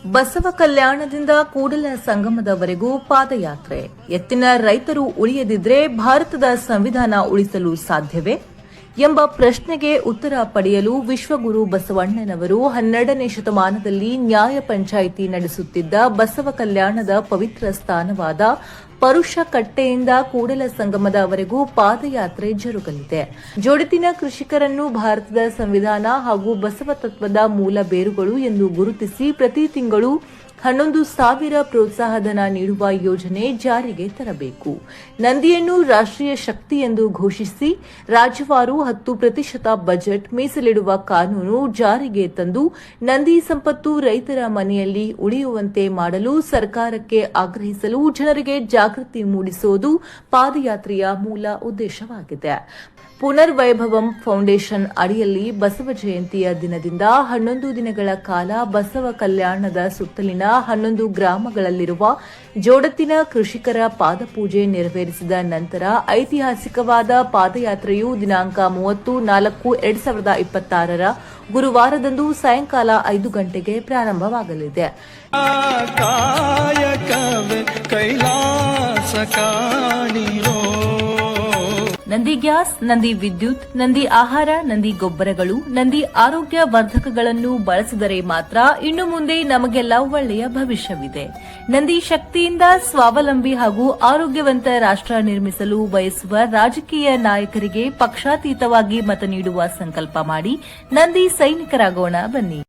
ಬಸವ ಕಲ್ಯಾಣದಿಂದ ಕೂಡಲ ಸಂಗಮದವರೆಗೂ ಪಾದಯಾತ್ರೆ. ಎತ್ತಿನ ರೈತರು ಉಳಿಯದಿದ್ರೆ ಭಾರತದ ಸಂವಿಧಾನ ಉಳಿಸಲು ಸಾಧ್ಯವೇ ಎಂಬ ಪ್ರಶ್ನೆಗೆ ಉತ್ತರ ಪಡೆಯಲು ವಿಶ್ವಗುರು ಬಸವಣ್ಣನವರು 12ನೇ ಶತಮಾನದಲ್ಲಿ ನ್ಯಾಯ ಪಂಚಾಯಿತಿ ನಡೆಸುತ್ತಿದ್ದ ಬಸವ ಕಲ್ಯಾಣದ ಪವಿತ್ರ ಸ್ಥಾನವಾದ ಪರುಷಕಟ್ಟೆಯಿಂದ ಕೂಡಲ ಸಂಗಮದವರೆಗೂ ಪಾದಯಾತ್ರೆ ಜರುಗಲಿದೆ. ಜೋಡತಿನ ಕೃಷಿಕರನ್ನು ಭಾರತದ ಸಂವಿಧಾನ ಹಾಗೂ ಬಸವ ತತ್ವದ ಮೂಲ ಬೇರುಗಳು ಎಂದು ಗುರುತಿಸಿ ಪ್ರತಿ ತಿಂಗಳು 11,000 ಪ್ರೋತ್ಸಾಹಧನ ನೀಡುವ ಯೋಜನೆ ಜಾರಿಗೆ ತರಬೇಕು. ನಂದಿಯನ್ನು ರಾಷ್ಟ್ರೀಯ ಶಕ್ತಿ ಎಂದು ಘೋಷಿಸಿ ರಾಜ್ಯವಾರು 10% ಬಜೆಟ್ ಮೀಸಲಿಡುವ ಕಾನೂನು ಜಾರಿಗೆ ತಂದು ನಂದಿ ಸಂಪತ್ತು ರೈತರ ಮನೆಯಲ್ಲಿ ಉಳಿಯುವಂತೆ ಮಾಡಲು ಸರ್ಕಾರಕ್ಕೆ ಆಗ್ರಹಿಸಲು ಜನರಿಗೆ ಜಾಗೃತಿ ಮೂಡಿಸುವುದು ಪಾದಯಾತ್ರೆಯ ಮೂಲ ಉದ್ದೇಶವಾಗಿದೆ. ಪುನರ್ವೈಭವಂ ಫೌಂಡೇಶನ್ ಅಡಿಯಲ್ಲಿ ಬಸವ ಜಯಂತಿಯ ದಿನದಿಂದ 11 ದಿನಗಳ ಕಾಲ ಬಸವ ಕಲ್ಯಾಣದ ಸುತ್ತಲಿನ 11 ಗ್ರಾಮಗಳಲ್ಲಿರುವ ಜೋಡತಿನ ಕೃಷಿಕರ ಪಾದಪೂಜೆ ನೆರವೇರಿಸಿದ ನಂತರ ಐತಿಹಾಸಿಕವಾದ ಪಾದಯಾತ್ರೆಯು ದಿನಾಂಕ 30/4/2026 ಗುರುವಾರದಂದು ಸಾಯಂಕಾಲ 5 ಗಂಟೆಗೆ ಪ್ರಾರಂಭವಾಗಲಿದೆ. ನಂದಿ ಗ್ಯಾಸ್, ನಂದಿ ವಿದ್ಯುತ್, ನಂದಿ ಆಹಾರ, ನಂದಿ ಗೊಬ್ಬರಗಳು, ನಂದಿ ಆರೋಗ್ಯ ವರ್ಧಕಗಳನ್ನು ಬಳಸಿದರೆ ಮಾತ್ರ ಇನ್ನು ಮುಂದೆ ನಮಗೆಲ್ಲ ಒಳ್ಳೆಯ ಭವಿಷ್ಯವಿದೆ. ನಂದಿ ಶಕ್ತಿಯಿಂದ ಸ್ವಾವಲಂಬಿ ಹಾಗೂ ಆರೋಗ್ಯವಂತ ರಾಷ್ಟ್ರ ನಿರ್ಮಿಸಲು ಬಯಸುವ ರಾಜಕೀಯ ನಾಯಕರಿಗೆ ಪಕ್ಷಾತೀತವಾಗಿ ಮತ ನೀಡುವ ಸಂಕಲ್ಪ ಮಾಡಿ ನಂದಿ ಸೈನಿಕರಾಗೋಣ ಬನ್ನಿ.